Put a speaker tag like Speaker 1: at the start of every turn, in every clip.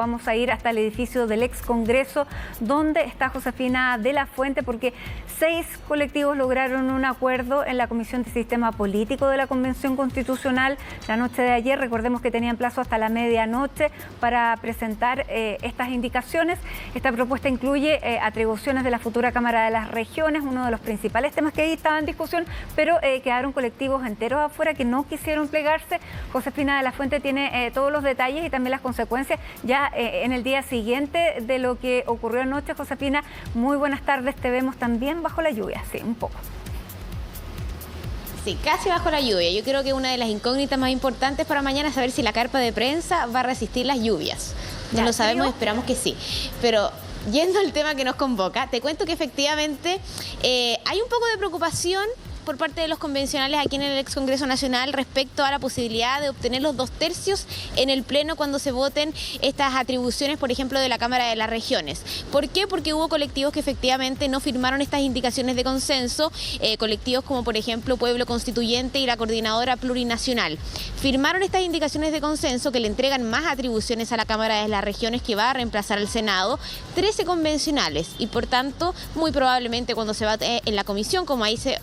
Speaker 1: vamos a ir hasta el edificio del ex Congreso, donde está Josefina de la Fuente, porque 6 colectivos lograron un acuerdo en la Comisión de Sistema Político de la Convención Constitucional la noche de ayer. Recordemos que tenían plazo hasta la medianoche para presentar estas indicaciones. Esta propuesta incluye atribuciones de la futura Cámara de las Regiones, uno de los principales temas que ahí estaba en discusión, pero quedaron colectivos enteros afuera que no quisieron plegarse. Josefina de la Fuente tiene todos los detalles y también las consecuencias ya en el día siguiente de lo que ocurrió anoche. Josefina, muy buenas tardes. Te vemos también bajo la lluvia, sí, un poco.
Speaker 2: Sí, casi bajo la lluvia. Yo creo que una de las incógnitas más importantes para mañana es saber si la carpa de prensa va a resistir las lluvias. No lo sabemos, esperamos que sí. Pero yendo al tema que nos convoca, te cuento que efectivamente hay un poco de preocupación por parte de los convencionales aquí en el ex Congreso Nacional respecto a la posibilidad de obtener los 2/3 en el Pleno cuando se voten estas atribuciones, por ejemplo, de la Cámara de las Regiones. ¿Por qué? Porque hubo colectivos que efectivamente no firmaron estas indicaciones de consenso, colectivos como por ejemplo Pueblo Constituyente y la Coordinadora Plurinacional. Firmaron estas indicaciones de consenso que le entregan más atribuciones a la Cámara de las Regiones, que va a reemplazar al Senado, 13 convencionales, y por tanto muy probablemente cuando se vote en la comisión, como ahí se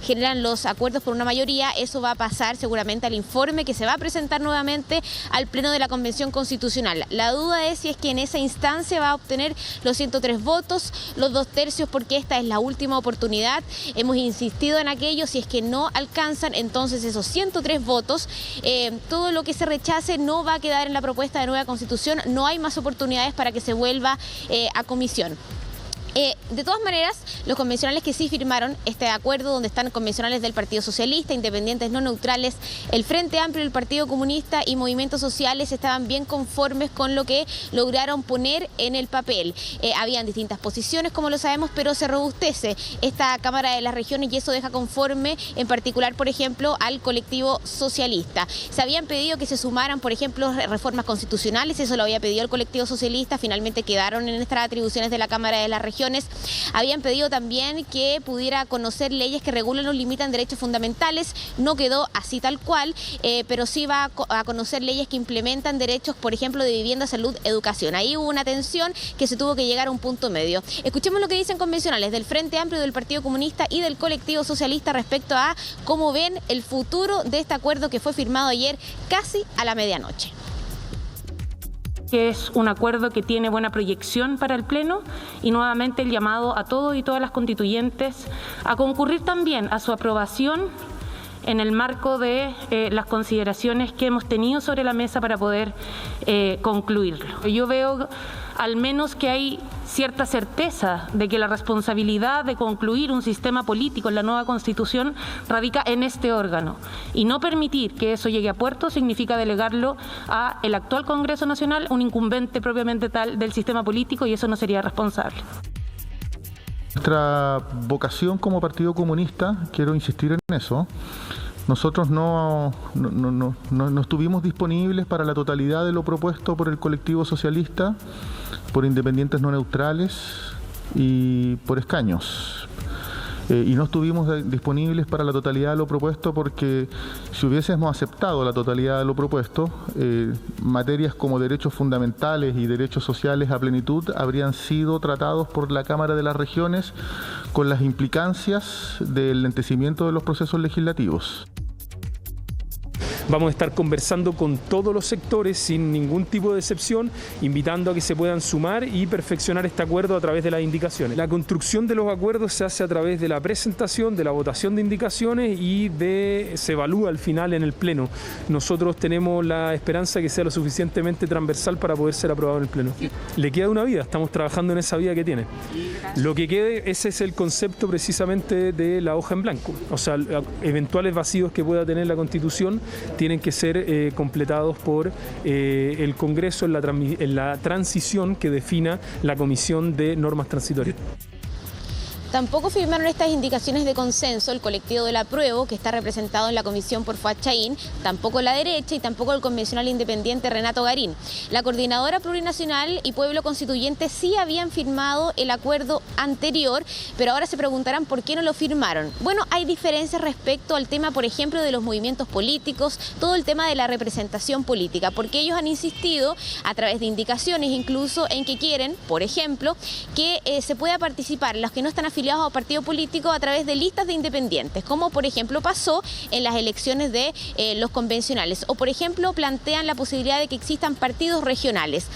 Speaker 2: generan los acuerdos por una mayoría, eso va a pasar seguramente al informe que se va a presentar nuevamente al Pleno de la Convención Constitucional. La duda es si es que en esa instancia va a obtener los 103 votos, los 2/3, porque esta es la última oportunidad. Hemos insistido en aquello, si es que no alcanzan entonces esos 103 votos, todo lo que se rechace no va a quedar en la propuesta de nueva Constitución, no hay más oportunidades para que se vuelva a comisión. De todas maneras, los convencionales que sí firmaron este acuerdo, donde están convencionales del Partido Socialista, independientes no neutrales, el Frente Amplio, el Partido Comunista y movimientos sociales, estaban bien conformes con lo que lograron poner en el papel. Habían distintas posiciones, como lo sabemos, pero se robustece esta Cámara de las Regiones y eso deja conforme, en particular, por ejemplo, al colectivo socialista. Se habían pedido que se sumaran, por ejemplo, reformas constitucionales, eso lo había pedido el colectivo socialista, finalmente quedaron en estas atribuciones de la Cámara de las Regiones. Habían pedido también que pudiera conocer leyes que regulan o limitan derechos fundamentales, no quedó así tal cual, pero sí va a conocer leyes que implementan derechos, por ejemplo, de vivienda, salud, educación. Ahí hubo una tensión que se tuvo que llegar a un punto medio. Escuchemos lo que dicen convencionales del Frente Amplio, del Partido Comunista y del colectivo socialista respecto a cómo ven el futuro de este acuerdo que fue firmado ayer casi a la medianoche.
Speaker 3: Que es un acuerdo que tiene buena proyección para el Pleno y nuevamente el llamado a todos y todas las constituyentes a concurrir también a su aprobación en el marco de las consideraciones que hemos tenido sobre la mesa para poder concluirlo. Yo veo al menos que hay cierta certeza de que la responsabilidad de concluir un sistema político en la nueva Constitución radica en este órgano. Y no permitir que eso llegue a puerto significa delegarlo a el actual Congreso Nacional, un incumbente propiamente tal del sistema político, y eso no sería responsable.
Speaker 4: Nuestra vocación como Partido Comunista, quiero insistir en eso, nosotros no estuvimos disponibles para la totalidad de lo propuesto por el colectivo socialista, por independientes no neutrales y por escaños. Y no estuvimos disponibles para la totalidad de lo propuesto porque si hubiésemos aceptado la totalidad de lo propuesto, materias como derechos fundamentales y derechos sociales a plenitud habrían sido tratados por la Cámara de las Regiones con las implicancias del lentecimiento de los procesos legislativos.
Speaker 5: Vamos a estar conversando con todos los sectores sin ningún tipo de excepción, invitando a que se puedan sumar y perfeccionar este acuerdo a través de las indicaciones. La construcción de los acuerdos se hace a través de la presentación, de la votación de indicaciones y se evalúa al final en el Pleno. Nosotros tenemos la esperanza de que sea lo suficientemente transversal para poder ser aprobado en el Pleno. Le queda una vida, estamos trabajando en esa vida que tiene. Lo que quede, ese es el concepto precisamente de la hoja en blanco. O sea, eventuales vacíos que pueda tener la Constitución tienen que ser completados por el Congreso en la transición que defina la Comisión de Normas Transitorias.
Speaker 2: Tampoco firmaron estas indicaciones de consenso el colectivo del Apruebo, que está representado en la comisión por Fuad Chahín, tampoco la derecha y tampoco el convencional independiente Renato Garín. La Coordinadora Plurinacional y Pueblo Constituyente sí habían firmado el acuerdo anterior, pero ahora se preguntarán por qué no lo firmaron. Bueno, hay diferencias respecto al tema, por ejemplo, de los movimientos políticos, todo el tema de la representación política, porque ellos han insistido a través de indicaciones incluso en que quieren, por ejemplo, que se pueda participar los que no están afiliados a un partido político a través de listas de independientes, como por ejemplo pasó en las elecciones de los convencionales, o por ejemplo plantean la posibilidad de que existan partidos regionales.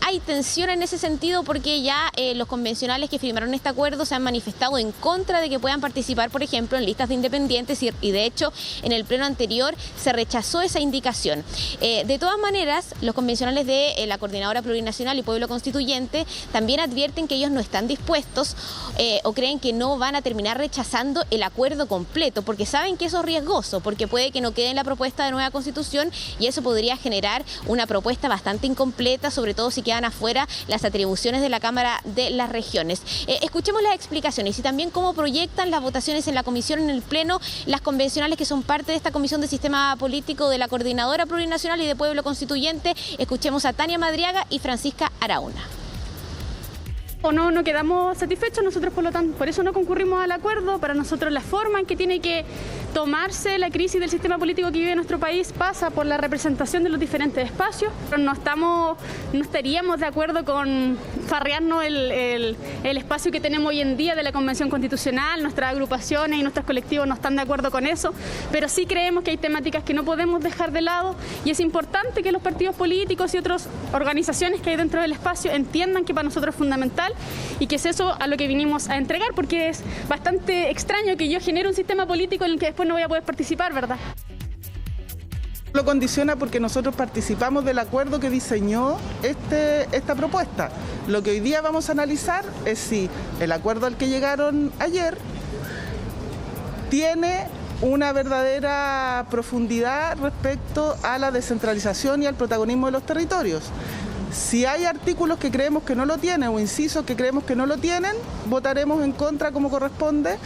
Speaker 2: Hay tensión en ese sentido porque ya los convencionales que firmaron este acuerdo se han manifestado en contra de que puedan participar, por ejemplo, en listas de independientes y de hecho en el pleno anterior se rechazó esa indicación. De todas maneras, los convencionales de la Coordinadora Plurinacional y Pueblo Constituyente también advierten que ellos no están dispuestos o creen que no van a terminar rechazando el acuerdo completo, porque saben que eso es riesgoso, porque puede que no quede en la propuesta de nueva constitución y eso podría generar una propuesta bastante incompleta, sobre todo si quedan afuera las atribuciones de la Cámara de las Regiones. Escuchemos las explicaciones y también cómo proyectan las votaciones en la comisión, en el pleno, las convencionales que son parte de esta comisión de sistema político de la Coordinadora Plurinacional y de Pueblo Constituyente. Escuchemos a Tania Madriaga y Francisca Araúna.
Speaker 6: O no quedamos satisfechos, nosotros por eso no concurrimos al acuerdo. Para nosotros la forma en que tiene que tomarse la crisis del sistema político que vive nuestro país pasa por la representación de los diferentes espacios. No estaríamos de acuerdo con farrearnos el espacio que tenemos hoy en día de la Convención Constitucional. Nuestras agrupaciones y nuestros colectivos no están de acuerdo con eso, pero sí creemos que hay temáticas que no podemos dejar de lado y es importante que los partidos políticos y otras organizaciones que hay dentro del espacio entiendan que para nosotros es fundamental y que es eso a lo que vinimos a entregar, porque es bastante extraño que yo genere un sistema político en el que después no voy a poder participar, ¿verdad?
Speaker 7: Lo condiciona porque nosotros participamos del acuerdo que diseñó esta propuesta. Lo que hoy día vamos a analizar es si el acuerdo al que llegaron ayer tiene una verdadera profundidad respecto a la descentralización y al protagonismo de los territorios. Si hay artículos que creemos que no lo tienen o incisos que creemos que no lo tienen, votaremos en contra como corresponde,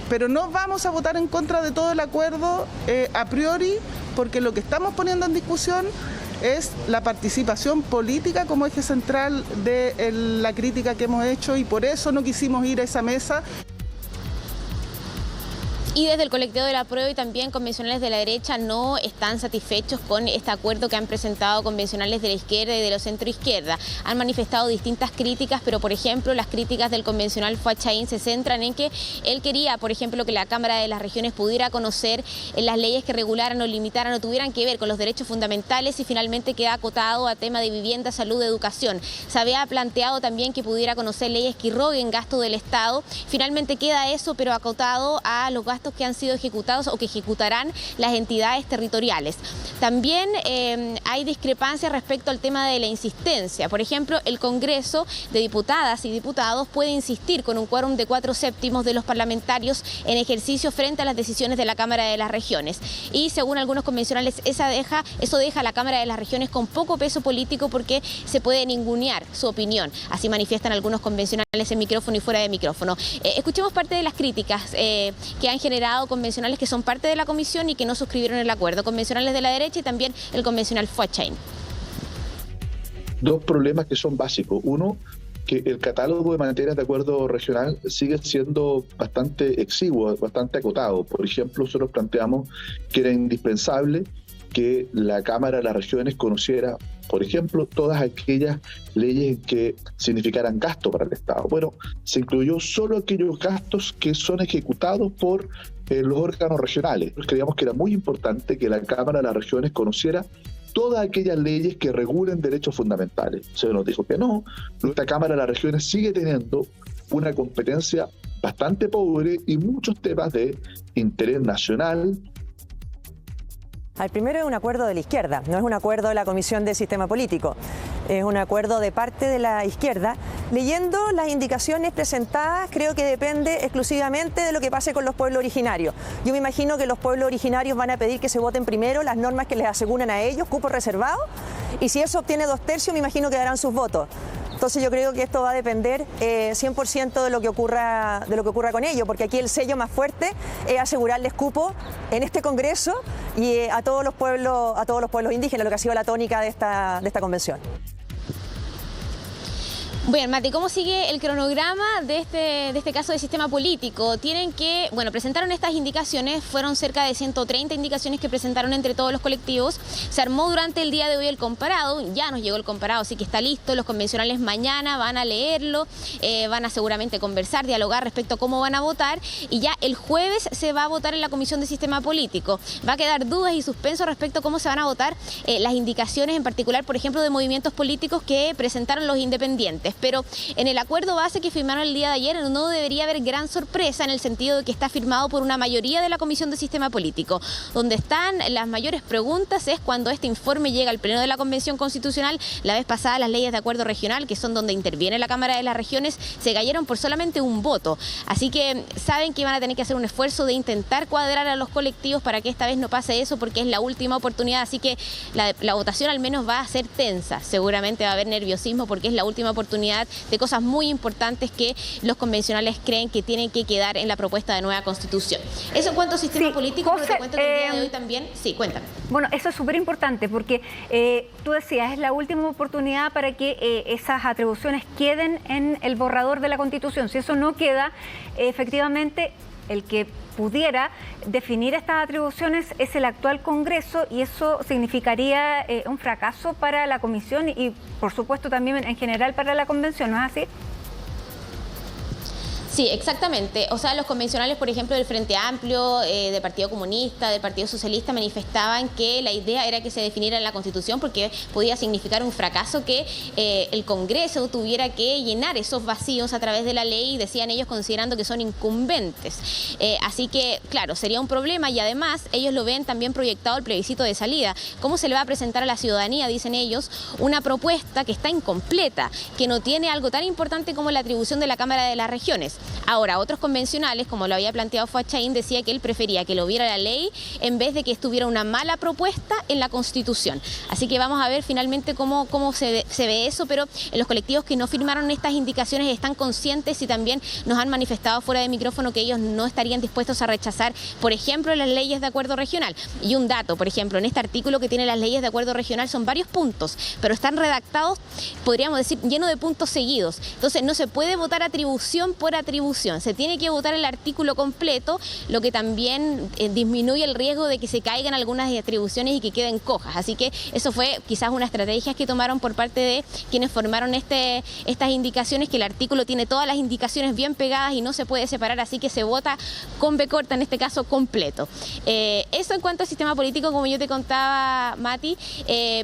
Speaker 7: pero no vamos a votar en contra de todo el acuerdo a priori, porque lo que estamos poniendo en discusión es la participación política como eje central de la crítica que hemos hecho y por eso no quisimos ir a esa mesa.
Speaker 2: Y desde el colectivo de la Apruebo y también convencionales de la derecha no están satisfechos con este acuerdo que han presentado convencionales de la izquierda y de la centroizquierda. Han manifestado distintas críticas, pero por ejemplo las críticas del convencional Fuad Chahín se centran en que él quería, por ejemplo, que la Cámara de las Regiones pudiera conocer las leyes que regularan o limitaran o tuvieran que ver con los derechos fundamentales y finalmente queda acotado a tema de vivienda, salud, educación. Se había planteado también que pudiera conocer leyes que irroguen gasto del Estado. Finalmente queda eso, pero acotado a los gastos que han sido ejecutados o que ejecutarán las entidades territoriales. También hay discrepancias respecto al tema de la insistencia. Por ejemplo, el Congreso de Diputadas y Diputados puede insistir con un quórum de 4/7 de los parlamentarios en ejercicio frente a las decisiones de la Cámara de las Regiones. Y según algunos convencionales, eso deja a la Cámara de las Regiones con poco peso político porque se puede ningunear su opinión. Así manifiestan algunos convencionales en micrófono y fuera de micrófono. Escuchemos parte de las críticas que han generado convencionales que son parte de la comisión y que no suscribieron el acuerdo, convencionales de la derecha y también el convencional Fuad Chahín.
Speaker 8: Dos problemas que son básicos. Uno, que el catálogo de materias de acuerdo regional sigue siendo bastante exiguo, bastante acotado. Por ejemplo, nosotros planteamos que era indispensable que la Cámara de las Regiones conociera, por ejemplo, todas aquellas leyes que significaran gasto para el Estado. Bueno, se incluyó solo aquellos gastos que son ejecutados por los órganos regionales. Creíamos que era muy importante que la Cámara de las Regiones conociera todas aquellas leyes que regulen derechos fundamentales. Se nos dijo que no. Nuestra Cámara de las Regiones sigue teniendo una competencia bastante pobre y muchos temas de interés nacional.
Speaker 9: El primero es un acuerdo de la izquierda, no es un acuerdo de la Comisión de Sistema Político, es un acuerdo de parte de la izquierda. Leyendo las indicaciones presentadas, creo que depende exclusivamente de lo que pase con los pueblos originarios. Yo me imagino que los pueblos originarios van a pedir que se voten primero las normas que les aseguran a ellos, cupos reservados, y si eso obtiene 2/3, me imagino que darán sus votos. Entonces yo creo que esto va a depender 100% de lo que ocurra con ello, porque aquí el sello más fuerte es asegurarles cupo en este Congreso y a todos los pueblos indígenas, lo que ha sido la tónica de esta convención.
Speaker 2: Bueno, Mati, ¿cómo sigue el cronograma de este caso de sistema político? Tienen que, presentaron estas indicaciones, fueron cerca de 130 indicaciones que presentaron entre todos los colectivos. Se armó durante el día de hoy el comparado, ya nos llegó el comparado, así que está listo. Los convencionales mañana van a leerlo, van a seguramente conversar, dialogar respecto a cómo van a votar, y ya el jueves se va a votar en la Comisión de Sistema Político. Va a quedar dudas y suspenso respecto a cómo se van a votar las indicaciones, en particular, por ejemplo, de movimientos políticos que presentaron los independientes. Pero en el acuerdo base que firmaron el día de ayer no debería haber gran sorpresa, en el sentido de que está firmado por una mayoría de la Comisión de Sistema Político. Donde están las mayores preguntas es cuando este informe llega al Pleno de la Convención Constitucional. La vez pasada las leyes de acuerdo regional, que son donde interviene la Cámara de las Regiones, se cayeron por solamente un voto. Así que saben que van a tener que hacer un esfuerzo de intentar cuadrar a los colectivos para que esta vez no pase eso, porque es la última oportunidad. Así que la votación al menos va a ser tensa. Seguramente va a haber nerviosismo porque es la última oportunidad de cosas muy importantes que los convencionales creen que tienen que quedar en la propuesta de nueva constitución. Eso en cuanto a sistema político,
Speaker 1: José,
Speaker 2: pero te cuento que el día de hoy también... Sí, cuéntame.
Speaker 1: Bueno, eso es súper importante porque tú decías, es la última oportunidad para que esas atribuciones queden en el borrador de la Constitución. Si eso no queda, efectivamente, el que pudiera definir estas atribuciones es el actual Congreso, y eso significaría un fracaso para la Comisión y, por supuesto, también en general para la Convención, ¿no es así?
Speaker 2: Sí, exactamente. O sea, los convencionales, por ejemplo, del Frente Amplio, del Partido Comunista, del Partido Socialista, manifestaban que la idea era que se definiera en la Constitución, porque podía significar un fracaso que el Congreso tuviera que llenar esos vacíos a través de la ley, decían ellos, considerando que son incumbentes. Así que, claro, sería un problema, y además ellos lo ven también proyectado el plebiscito de salida. ¿Cómo se le va a presentar a la ciudadanía, dicen ellos, una propuesta que está incompleta, que no tiene algo tan importante como la atribución de la Cámara de las Regiones? Ahora, otros convencionales, como lo había planteado Fuachaín, decía que él prefería que lo viera la ley en vez de que estuviera una mala propuesta en la Constitución. Así que vamos a ver finalmente cómo se ve eso, pero los colectivos que no firmaron estas indicaciones están conscientes y también nos han manifestado fuera de micrófono que ellos no estarían dispuestos a rechazar, por ejemplo, las leyes de acuerdo regional. Y un dato, por ejemplo, en este artículo que tiene las leyes de acuerdo regional son varios puntos, pero están redactados, podríamos decir, llenos de puntos seguidos. Entonces no se puede votar atribución por atribución. Se tiene que votar el artículo completo, lo que también disminuye el riesgo de que se caigan algunas atribuciones y que queden cojas. Así que eso fue quizás una estrategia que tomaron por parte de quienes formaron estas indicaciones, que el artículo tiene todas las indicaciones bien pegadas y no se puede separar, así que se vota con B corta, en este caso completo. Eso en cuanto al sistema político, como yo te contaba, Mati,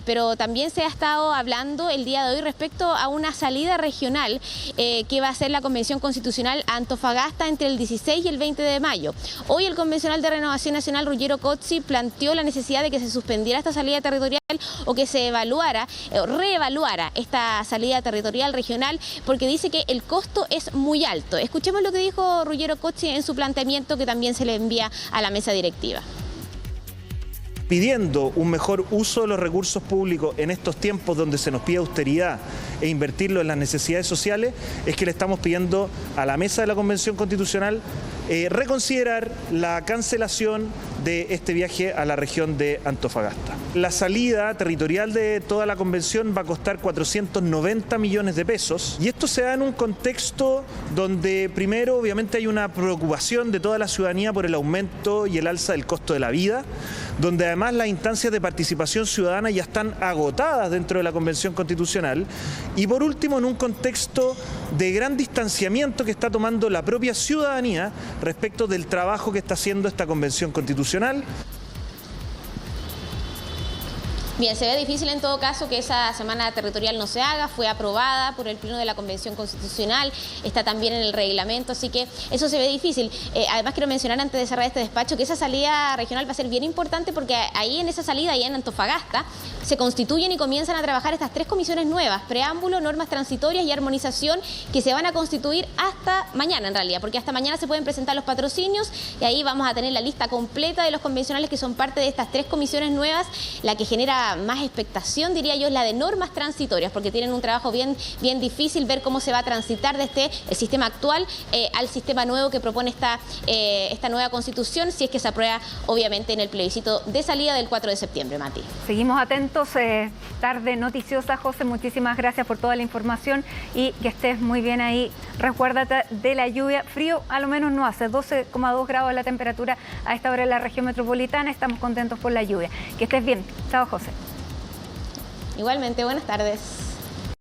Speaker 2: pero también se ha estado hablando el día de hoy respecto a una salida regional que va a ser la Convención Constitucional a Antofagasta entre el 16 y el 20 de mayo. Hoy el convencional de Renovación Nacional, Ruggiero Cozzi, planteó la necesidad de que se suspendiera esta salida territorial o que se reevaluara esta salida territorial regional, porque dice que el costo es muy alto. Escuchemos lo que dijo Ruggiero Cozzi en su planteamiento, que también se le envía a la mesa directiva.
Speaker 10: Pidiendo un mejor uso de los recursos públicos en estos tiempos donde se nos pide austeridad e invertirlo en las necesidades sociales, es que le estamos pidiendo a la mesa de la Convención Constitucional reconsiderar la cancelación de este viaje a la región de Antofagasta. La salida territorial de toda la convención va a costar 490 millones de pesos, y esto se da en un contexto donde primero obviamente hay una preocupación de toda la ciudadanía por el aumento y el alza del costo de la vida, donde además las instancias de participación ciudadana ya están agotadas dentro de la Convención Constitucional, y por último en un contexto de gran distanciamiento que está tomando la propia ciudadanía respecto del trabajo que está haciendo esta Convención Constitucional.
Speaker 2: Bien, se ve difícil en todo caso que esa semana territorial no se haga, fue aprobada por el Pleno de la Convención Constitucional, está también en el reglamento, así que eso se ve difícil. Además quiero mencionar antes de cerrar este despacho que esa salida regional va a ser bien importante, porque ahí en esa salida, allá en Antofagasta, se constituyen y comienzan a trabajar estas 3 comisiones nuevas, preámbulo, normas transitorias y armonización, que se van a constituir hasta mañana en realidad, porque hasta mañana se pueden presentar los patrocinios y ahí vamos a tener la lista completa de los convencionales que son parte de estas 3 comisiones nuevas, la que genera causa más expectación, diría yo, es la de normas transitorias, porque tienen un trabajo bien difícil ver cómo se va a transitar desde el sistema actual al sistema nuevo que propone esta nueva Constitución, si es que se aprueba, obviamente, en el plebiscito de salida del 4 de septiembre, Mati.
Speaker 1: Seguimos atentos, tarde noticiosa, José, muchísimas gracias por toda la información y que estés muy bien ahí. Recuérdate de la lluvia, frío a lo menos no hace, 12,2 grados la temperatura a esta hora en la región metropolitana, estamos contentos por la lluvia. Que estés bien. Chao, José.
Speaker 2: Igualmente, buenas tardes.